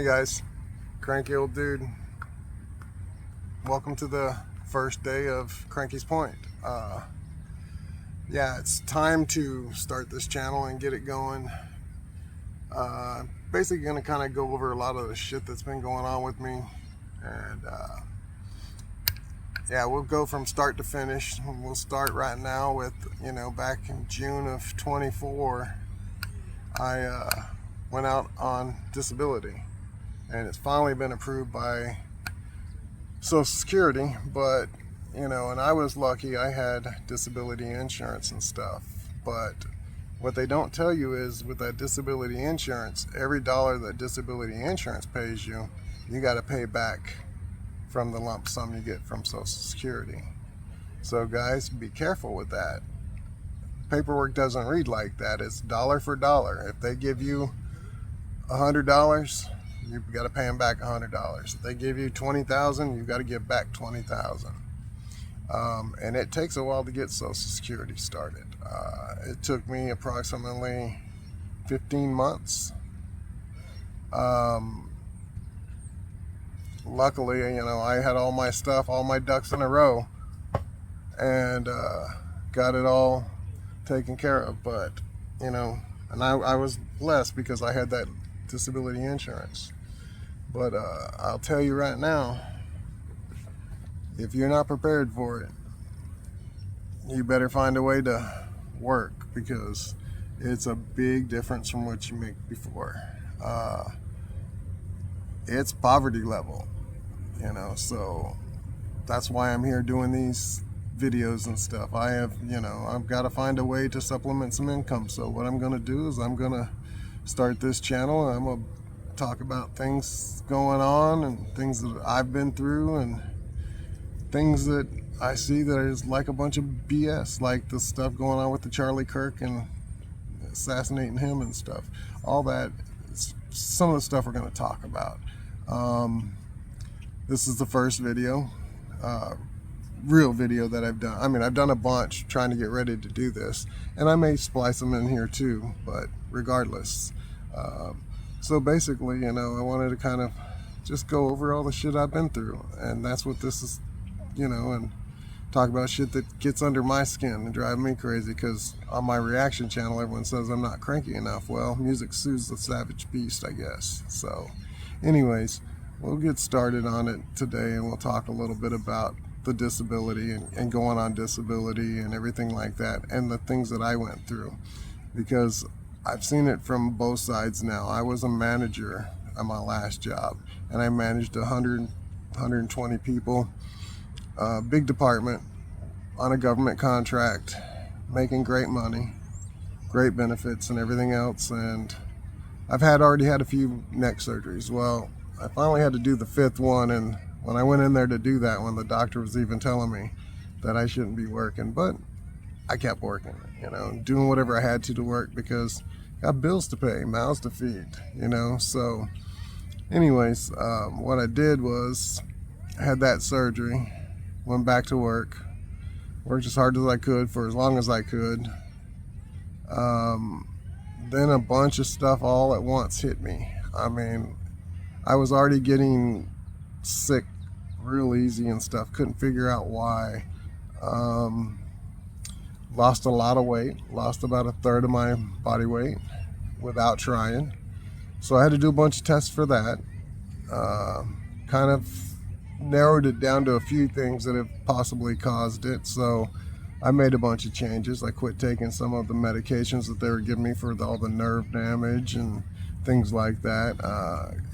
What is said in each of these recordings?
guys, Cranky old dude. Welcome to the first day of Cranky's Point. Yeah, it's time to start this channel and get it going. Basically gonna kind of go over a lot of the shit that's been going on with me, and yeah, we'll go from start to finish. We'll start right now with, back in June of 24, I went out on disability, and it's finally been approved by Social Security. But and I was lucky, I had disability insurance and stuff. But what they don't tell you is, with that disability insurance, every dollar that disability insurance pays you, you got to pay back from the lump sum you get from Social Security. So guys, be careful with that. Paperwork doesn't read like that. It's dollar for dollar. If they give you $100, you've got to pay them back $100. If they give you $20,000, you've got to give back $20,000. And it takes a while to get Social Security started. It took me approximately 15 months. Luckily, I had all my stuff, all my ducks in a row, and got it all taken care of. But, and I was blessed because I had that disability insurance. But I'll tell you right now, if you're not prepared for it, you better find a way to work, because it's a big difference from what you make before. It's poverty level, so that's why I'm here doing these videos and stuff. I've got to find a way to supplement some income. So what I'm going to do is I'm going to start this channel, and I'm going to talk about things going on and things that I've been through and things that I see that is like a bunch of BS, like the stuff going on with the Charlie Kirk and assassinating him and stuff. All that, some of the stuff we're going to talk about. This is the first video, real video that I've done. I mean, I've done a bunch trying to get ready to do this, and I may splice them in here too, but regardless. So basically, I wanted to kind of just go over all the shit I've been through, and that's what this is, and talk about shit that gets under my skin and drive me crazy, because on my reaction channel, everyone says I'm not cranky enough. Well, music soothes the savage beast, I guess. So anyways, we'll get started on it today, and we'll talk a little bit about the disability and going on disability and everything like that, and the things that I went through, because I've seen it from both sides now. I was a manager at my last job, and I managed 120 people, big department, on a government contract, making great money, great benefits and everything else. And I've already had a few neck surgeries. Well, I finally had to do the 5th one, and when I went in there to do that one, the doctor was even telling me that I shouldn't be working, but I kept working, doing whatever I had to work, because I got bills to pay, mouths to feed, So anyways, what I did was, I had that surgery, went back to worked as hard as I could for as long as I could. Then a bunch of stuff all at once hit me. I mean, I was already getting sick real easy and stuff, couldn't figure out why. Lost a lot of weight, lost about 1/3 of my body weight without trying. So I had to do a bunch of tests for that. Kind of narrowed it down to a few things that have possibly caused it. So I made a bunch of changes. I quit taking some of the medications that they were giving me for all the nerve damage and things like that.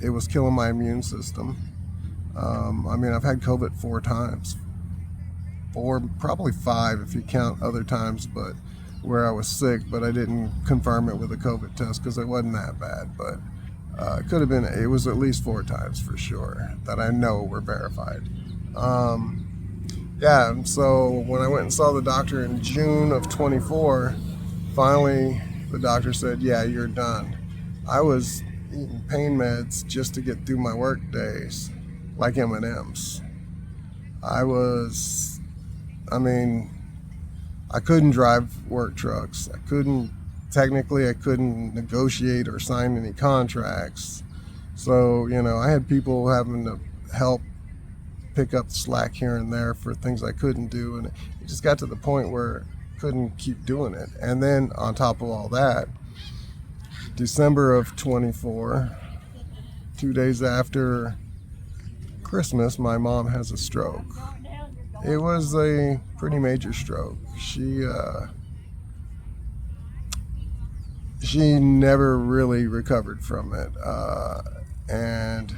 It was killing my immune system. I mean, I've had COVID 4 times. 4, probably 5 if you count other times, but where I was sick, but I didn't confirm it with a COVID test because it wasn't that bad. But it could have been, it was at least 4 times for sure that I know were verified. Yeah, so when I went and saw the doctor in June of 24, finally the doctor said, yeah, you're done. I was eating pain meds just to get through my work days, like M&Ms. I couldn't drive work trucks. I couldn't negotiate or sign any contracts. So, you know, I had people having to help pick up slack here and there for things I couldn't do, and it just got to the point where I couldn't keep doing it. And then on top of all that, December of 24, 2 days after Christmas, my mom has a stroke. It was a pretty major stroke. She never really recovered from it, and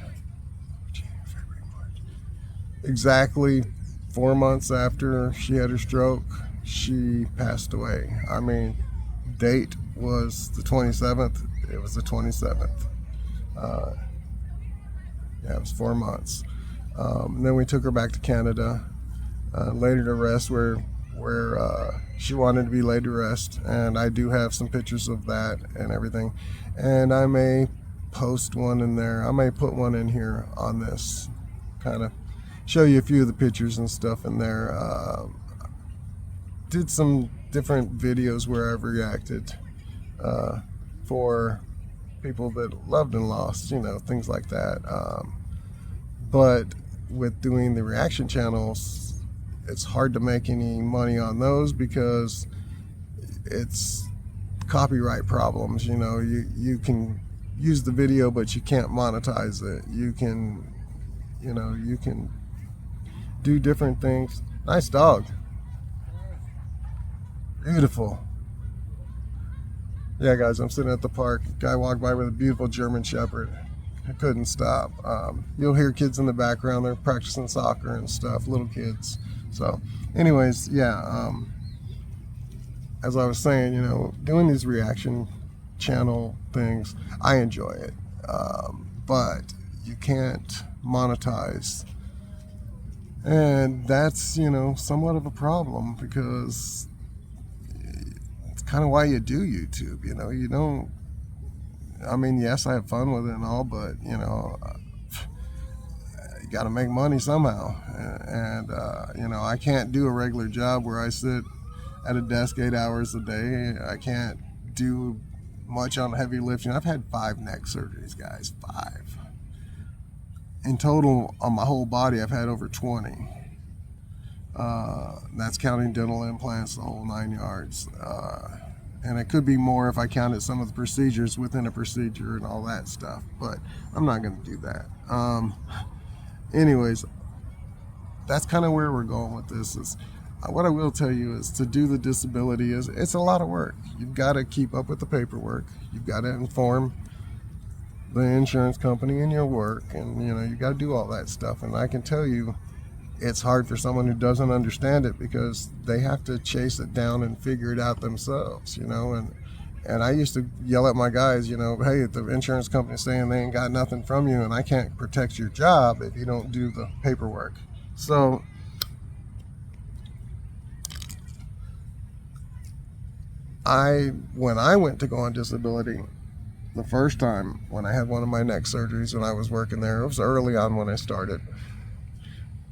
exactly 4 months after she had her stroke, she passed away. I mean, date was the 27th. It was the 27th. Yeah, it was 4 months. Then we took her back to Canada, laid her to rest where she wanted to be laid to rest, and I do have some pictures of that and everything. And I may post one in there. I may put one in here on this, kind of show you a few of the pictures and stuff in there. Did some different videos where I've reacted for people that loved and lost, you know, things like that. But with doing the reaction channels, it's hard to make any money on those because it's copyright problems. You know, you can use the video, but you can't monetize it. You can do different things. Nice dog. Beautiful. Yeah, guys, I'm sitting at the park. Guy walked by with a beautiful German Shepherd. I couldn't stop. You'll hear kids in the background. They're practicing soccer and stuff, little kids. So anyways, yeah, as I was saying, you know, doing these reaction channel things, I enjoy it. But you can't monetize. And that's, you know, somewhat of a problem because it's kind of why you do YouTube. You know, you don't, I mean, yes, I have fun with it and all, but, you know, you got to make money somehow. And you know, I can't do a regular job where I sit at a desk 8 hours a day. I can't do much on heavy lifting. I've had 5 neck surgeries, guys, 5. In total, on my whole body, I've had over 20. That's counting dental implants, the whole 9 yards. And it could be more if I counted some of the procedures within a procedure and all that stuff, but I'm not going to do that. Anyways, that's kind of where we're going with this. Is what I will tell you is to do the disability it's a lot of work. You've got to keep up with the paperwork. You've got to inform the insurance company in your work, and you know, you got to do all that stuff. And I can tell you, it's hard for someone who doesn't understand it because they have to chase it down and figure it out themselves, you know. And I used to yell at my guys, you know, hey, if the insurance company's saying they ain't got nothing from you and I can't protect your job if you don't do the paperwork. So when I went to go on disability the first time, when I had one of my neck surgeries when I was working there, it was early on when I started,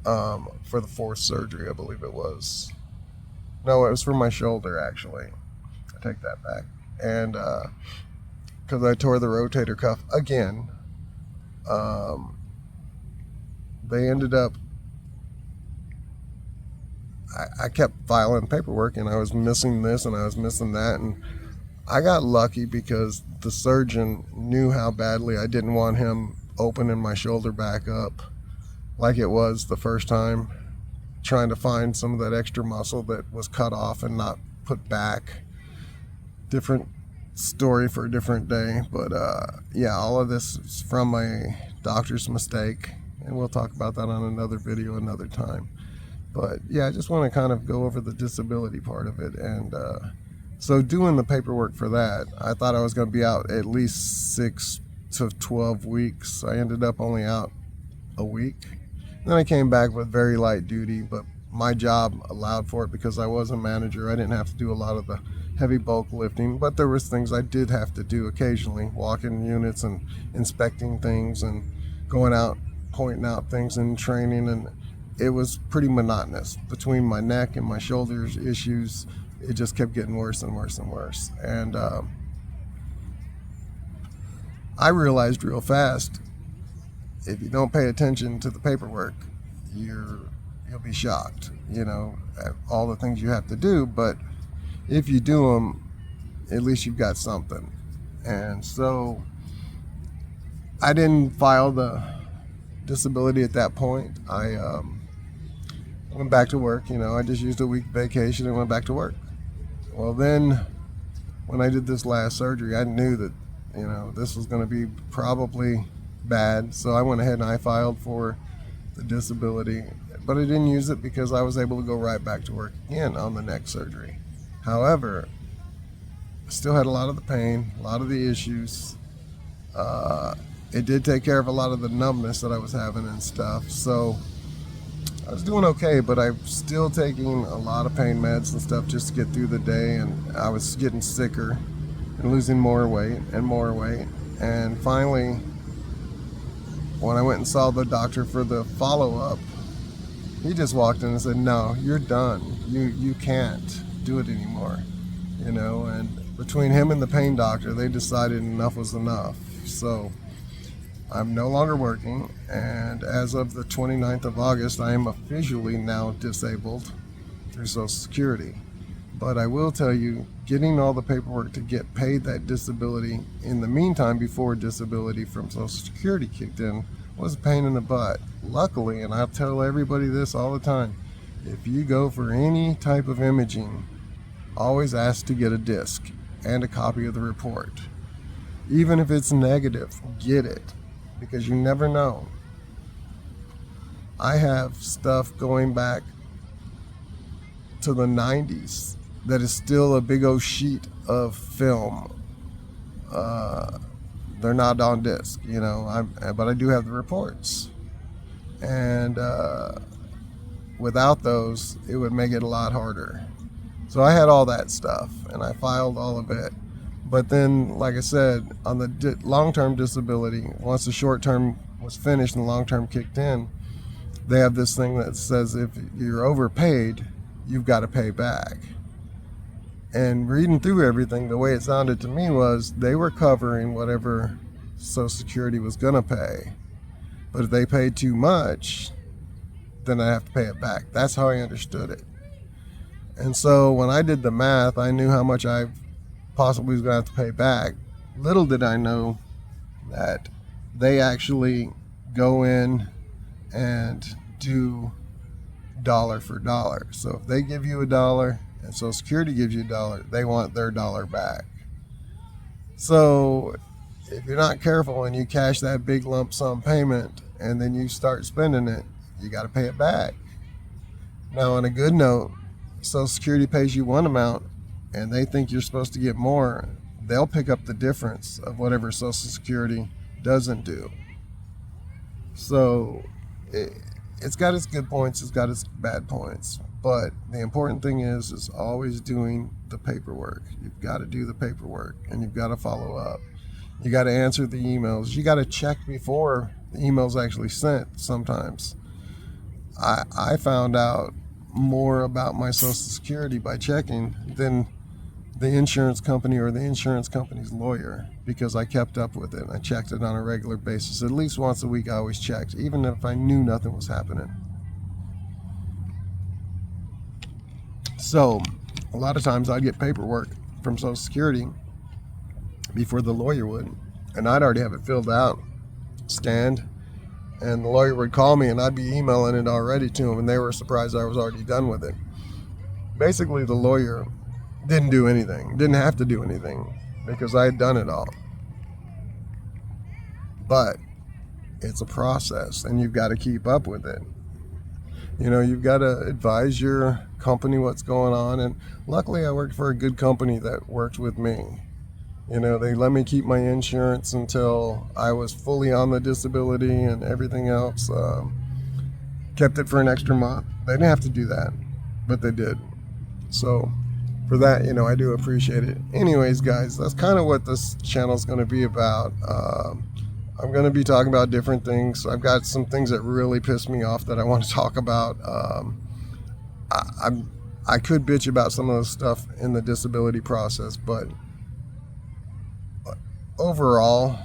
for the 4th surgery, I believe it was. No, it was for my shoulder, actually. I take that back. And because I tore the rotator cuff again, they ended up, I kept filing paperwork and I was missing this and I was missing that, and I got lucky because the surgeon knew how badly I didn't want him opening my shoulder back up like it was the first time, trying to find some of that extra muscle that was cut off and not put back. Different story for a different day, but yeah, all of this is from a doctor's mistake, and we'll talk about that on another video another time. But yeah, I just want to kind of go over the disability part of it. And so doing the paperwork for that, I thought I was going to be out at least 6 to 12 weeks. I ended up only out a week. Then I came back with very light duty, but my job allowed for it because I was a manager. I didn't have to do a lot of the heavy bulk lifting, but there was things I did have to do occasionally, walking units and inspecting things and going out, pointing out things and training. And it was pretty monotonous. Between my neck and my shoulders issues, it just kept getting worse and worse and worse. And I realized real fast if you don't pay attention to the paperwork, you'll be shocked, at all the things you have to do. But if you do them, at least you've got something. And so I didn't file the disability at that point. I went back to work. I just used a week vacation and went back to work. Well, then when I did this last surgery, I knew that this was going to be probably bad. So I went ahead and I filed for the disability, but I didn't use it because I was able to go right back to work again on the neck surgery. However, I still had a lot of the pain, a lot of the issues. It did take care of a lot of the numbness that I was having and stuff. So I was doing okay, but I'm still taking a lot of pain meds and stuff just to get through the day. And I was getting sicker and losing more weight and more weight. And finally, when I went and saw the doctor for the follow-up, he just walked in and said, "No, you're done. You can't do it anymore." And between him and the pain doctor, they decided enough was enough. So I'm no longer working, and as of the 29th of August, I am officially now disabled through Social Security. But I will tell you, getting all the paperwork to get paid that disability in the meantime before disability from Social Security kicked in was a pain in the butt. Luckily, and I'll tell everybody this all the time, if you go for any type of imaging, always ask to get a disc and a copy of the report. Even if it's negative, get it, because you never know. I have stuff going back to the 90s that is still a big old sheet of film. They're not on disc, but I do have the reports. And without those, it would make it a lot harder. So I had all that stuff, and I filed all of it. But then, like I said, on the long-term disability, once the short-term was finished and the long-term kicked in, they have this thing that says if you're overpaid, you've got to pay back. And reading through everything, the way it sounded to me was they were covering whatever Social Security was going to pay. But if they paid too much, then I have to pay it back. That's how I understood it. And so when I did the math, I knew how much I possibly was going to have to pay back. Little did I know that they actually go in and do dollar for dollar. So if they give you $1 and Social Security gives you $1, they want their dollar back. So if you're not careful and you cash that big lump sum payment and then you start spending it, you got to pay it back. Now, on a good note, Social Security pays you one amount and they think you're supposed to get more. They'll pick up the difference of whatever Social Security doesn't do. So it's got its good points, it's got its bad points. But the important thing is always doing the paperwork. You've got to do the paperwork and you've got to follow up. You got to answer the emails. You got to check before the email's actually sent sometimes. I found out more about my Social Security by checking than the insurance company or the insurance company's lawyer, because I kept up with it and I checked it on a regular basis. At least once a week I always checked, even if I knew nothing was happening. So a lot of times I'd get paperwork from Social Security before the lawyer would, and I'd already have it filled out, scanned, and the lawyer would call me and I'd be emailing it already to them, and they were surprised I was already done with it. Basically, the lawyer didn't do anything, didn't have to do anything, because I had done it all. But it's a process and you've got to keep up with it. You've got to advise your company what's going on, and luckily I worked for a good company that worked with me. They let me keep my insurance until I was fully on the disability and everything else. Kept it for an extra month. They didn't have to do that, but they did. So for that, I do appreciate it. Anyways, guys, that's kind of what this channel is going to be about. I'm going to be talking about different things. I've got some things that really piss me off that I want to talk about. I could bitch about some of the stuff in the disability process, but overall,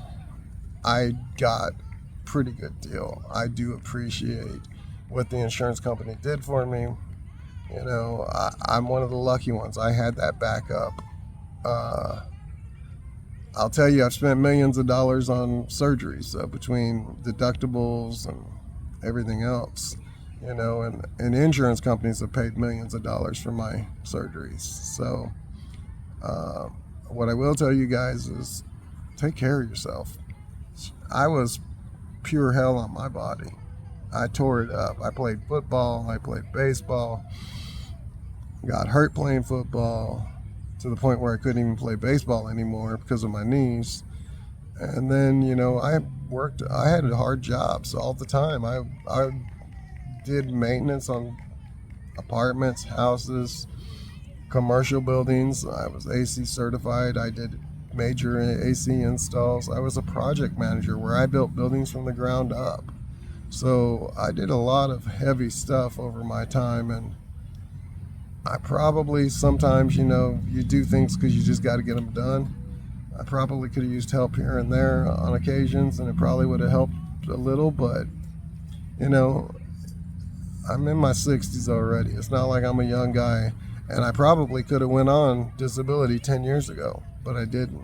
I got pretty good deal. I do appreciate what the insurance company did for me. You know, I'm one of the lucky ones. I had that backup. I'll tell you, I've spent millions of dollars on surgeries between deductibles and everything else. You know, and insurance companies have paid millions of dollars for my surgeries. So what I will tell you guys is take care of yourself. I was pure hell on my body. I tore it up. I played football, I played baseball, got hurt playing football to the point where I couldn't even play baseball anymore because of my knees. And then, you know, I had hard jobs all the time. I did maintenance on apartments, houses, commercial buildings. I was AC certified. I did major AC installs. I was a project manager where I built buildings from the ground up. So I did a lot of heavy stuff over my time, and I probably sometimes, you know, you do things because you just got to get them done. I probably could have used help here and there on occasions, and it probably would have helped a little, but, you know, I'm in my 60s already. It's not like I'm a young guy, and I probably could have went on disability 10 years ago, but I didn't.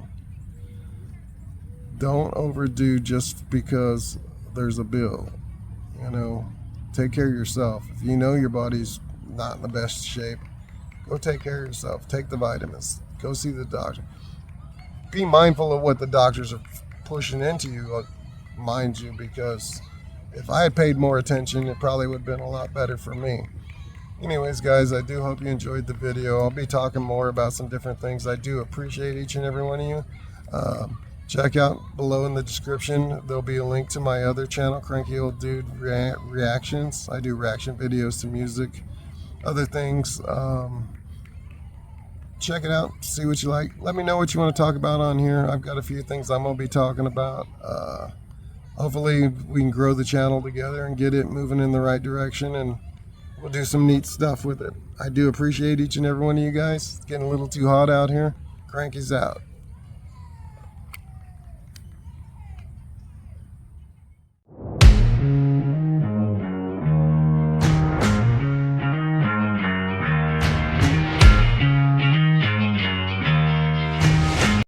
Don't overdo just because there's a bill. You know, take care of yourself. If you know your body's not in the best shape, go take care of yourself. Take the vitamins. Go see the doctor. Be mindful of what the doctors are pushing into you, mind you, because if I had paid more attention, it probably would have been a lot better for me. Anyways, guys, I do hope you enjoyed the video. I'll be talking more about some different things. I do appreciate each and every one of you. Check out below in the description. There'll be a link to my other channel, Kranky Old Dude Reactions. I do reaction videos to music, other things. Check it out, see what you like. Let me know what you want to talk about on here. I've got a few things I'm going to be talking about. Hopefully we can grow the channel together and get it moving in the right direction, and we'll do some neat stuff with it. I do appreciate each and every one of you guys. It's getting a little too hot out here. Kranky's out.